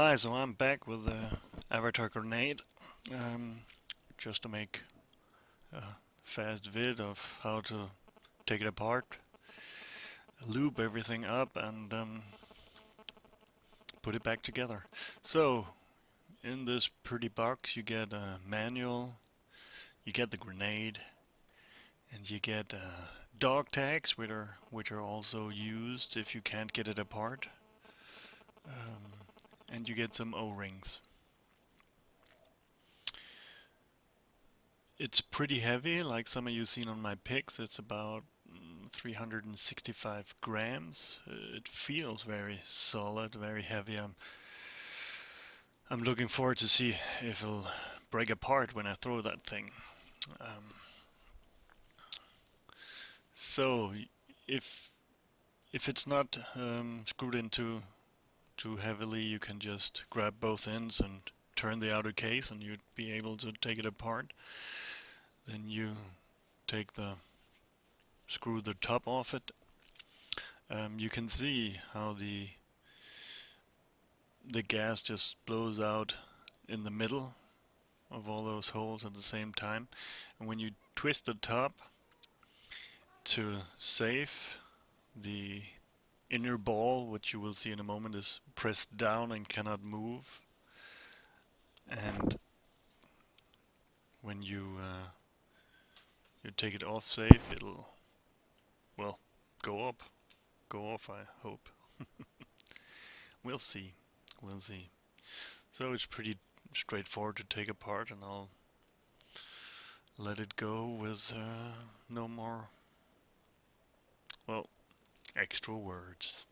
Hi, so I'm back with the Avatar Grenade, um, just to make a fast vid of how to take it apart, lube everything up, and put it back together. So, in this pretty box you get a manual, you get the grenade, and you get dog tags, which are also used if you can't get it apart, and you get some O-rings. It's pretty heavy, like some of you seen on my pics. It's about 365 grams. It feels very solid, very heavy. I'm looking forward to see if it'll break apart when I throw that thing. Um, so if it's not screwed into too heavily, you can just grab both ends and turn the outer case, and you'd be able to take it apart. Then you take the screw the top off it. You can see how the gas just blows out in the middle of all those holes at the same time. And when you twist the top to save, the inner ball, which you will see in a moment, is pressed down and cannot move. And when you take it off safe, it'll, well, go up. Go off, I hope. We'll see. We'll see. So it's pretty straightforward to take apart, and I'll let it go with no more, well, extra words.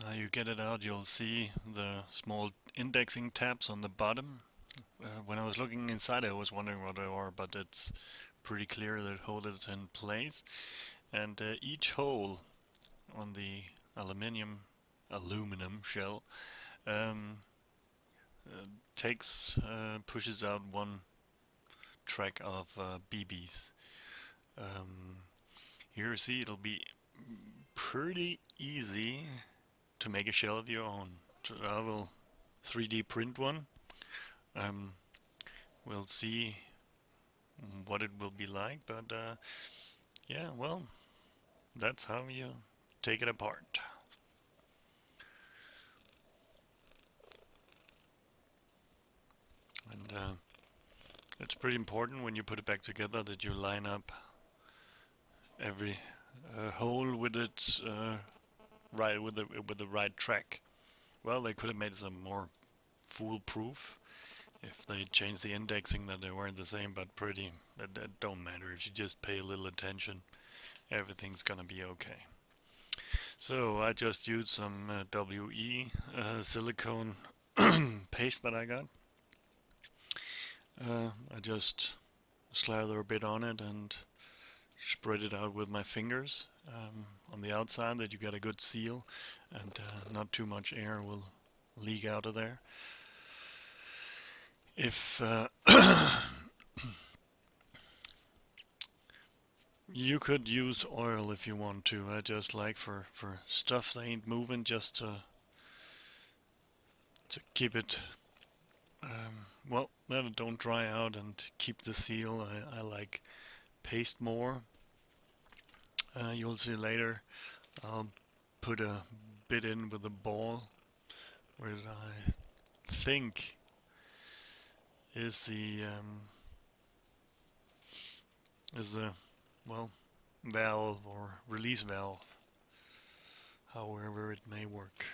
Now you get it out, you'll see the small indexing tabs on the bottom. When I was looking inside, I was wondering what they are, but it's pretty clear that hold it in place. And each hole on the aluminum shell um, pushes out one track of BBs. Here, see, it'll be pretty easy to make a shell of your own. So I will 3D print one. We'll see what it will be like, but yeah, well, that's how you take it apart. And it's pretty important when you put it back together that you line up every hole with its with the right track. Well, they could have made some more foolproof if they changed the indexing that they weren't the same, but that don't matter. If you just pay a little attention, everything's gonna be okay. So I just used some WE silicone paste that I got. I just slather a bit on it and spread it out with my fingers on the outside, that you get a good seal and not too much air will leak out of there. If you could use oil if you want to. I just like for stuff that ain't moving, just to keep it well, let it don't dry out and keep the seal. I like paste more. You'll see later I'll put a bit in with a ball where I think is the well, valve or release valve, however it may work.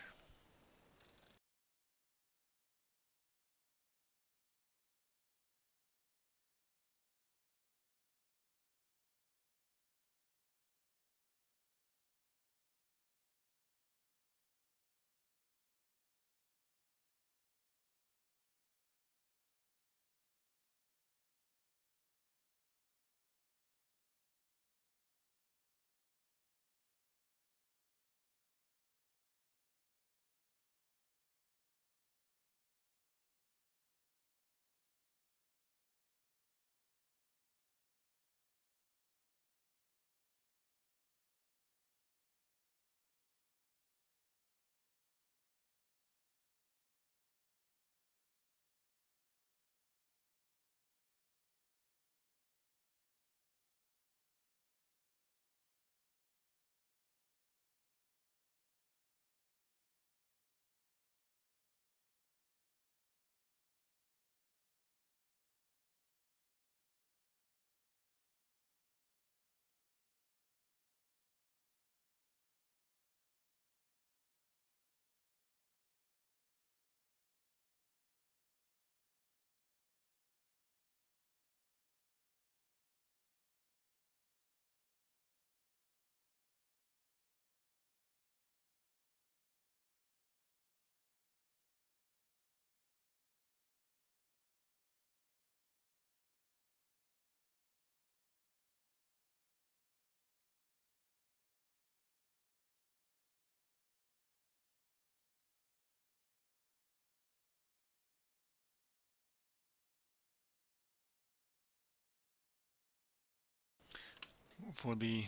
For the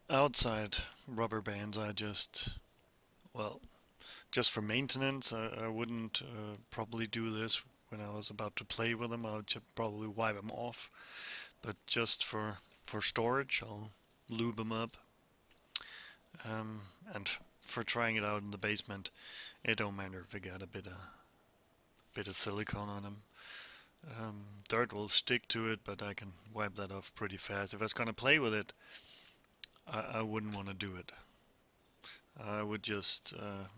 outside rubber bands, I just, well, just for maintenance, I wouldn't probably do this when I was about to play with them. I would probably wipe them off. But just for storage, I'll lube them up. And for trying it out in the basement, it don't matter if I got a bit of silicone on them. Dirt will stick to it, but I can wipe that off pretty fast. If I was gonna play with it, I wouldn't want to do it. I would just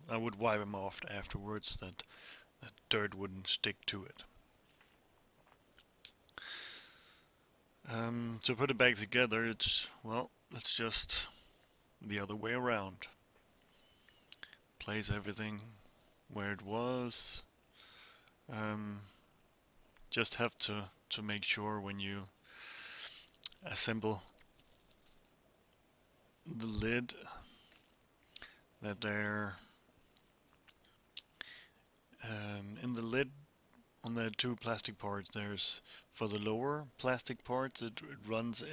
I would wipe them off afterwards, that dirt wouldn't stick to it. To put it back together, it's just the other way around. Place everything where it was. Just have to make sure when you assemble the lid that they're in the lid two plastic parts. There's for the lower plastic parts, it runs.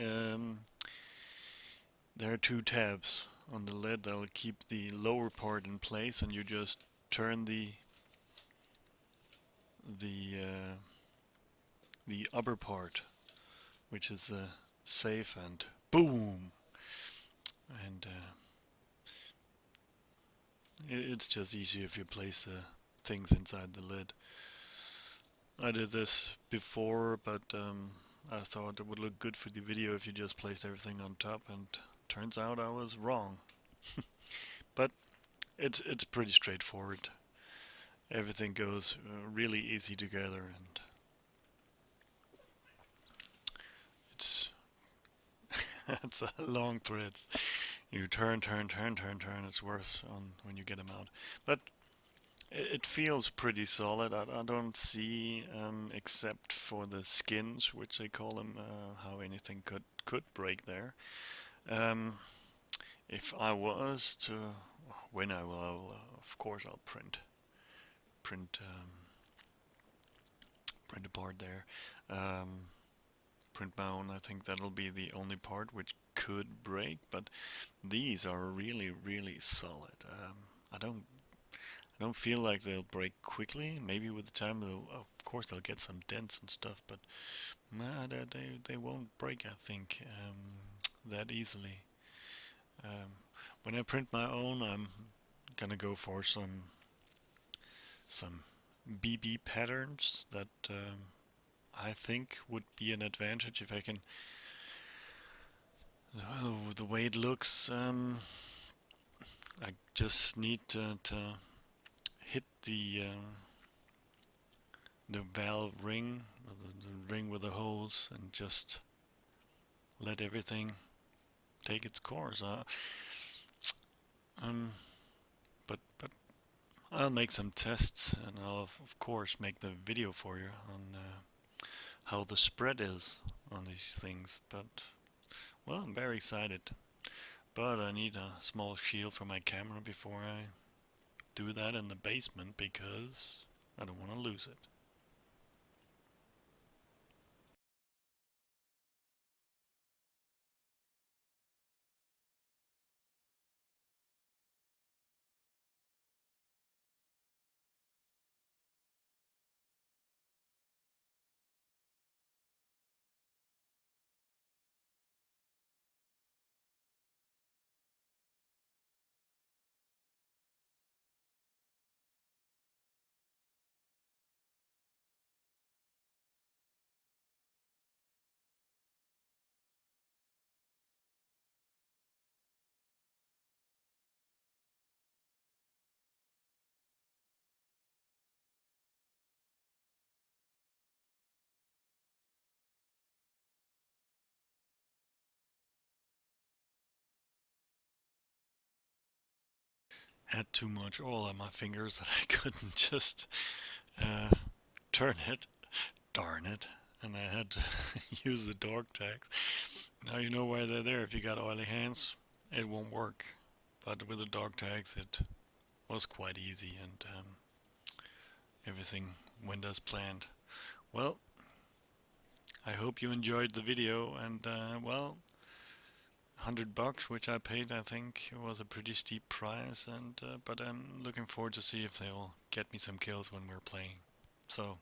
There are two tabs on the lid that'll keep the lower part in place, and you just turn the the upper part, which is safe, and boom, and it's just easier if you place things inside the lid. I did this before, but I thought it would look good for the video if you just placed everything on top, and turns out I was wrong. But it's pretty straightforward. Everything goes really easy together, and it's it's a long threads. You turn, turn, turn, turn, turn. It's worse on when you get them out, but it feels pretty solid. I don't see, except for the skins, which they call them, how anything could break there. Um, if I was to, when I will, of course I'll print print a part there. Print my own. I think that'll be the only part which could break, but these are really solid. I don't feel like they'll break quickly. Maybe with the time, of course, they'll get some dents and stuff, but nah, they won't break, I think, that easily. Um, when I print my own, I'm gonna go for some BB patterns that I think would be an advantage if I can. Oh, the way it looks, I just need to hit the valve ring, the ring with the holes, and just let everything take its course. But I'll make some tests, and I'll of course make the video for you on how the spread is on these things. But well, I'm very excited. But I need a small shield for my camera before I do that in the basement, because I don't want to lose it. Had too much oil on my fingers that I couldn't just uh, turn it. Darn it. And I had to use the dog tags. Now you know why they're there. If you got oily hands, it won't work. But with the dog tags, it was quite easy, and everything went as planned. Well, I hope you enjoyed the video, and well, $100, which I paid, I think was a pretty steep price, and but I'm looking forward to see if they'll get me some kills when we're playing. So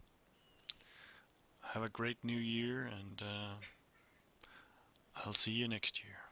have a great new year, and I'll see you next year.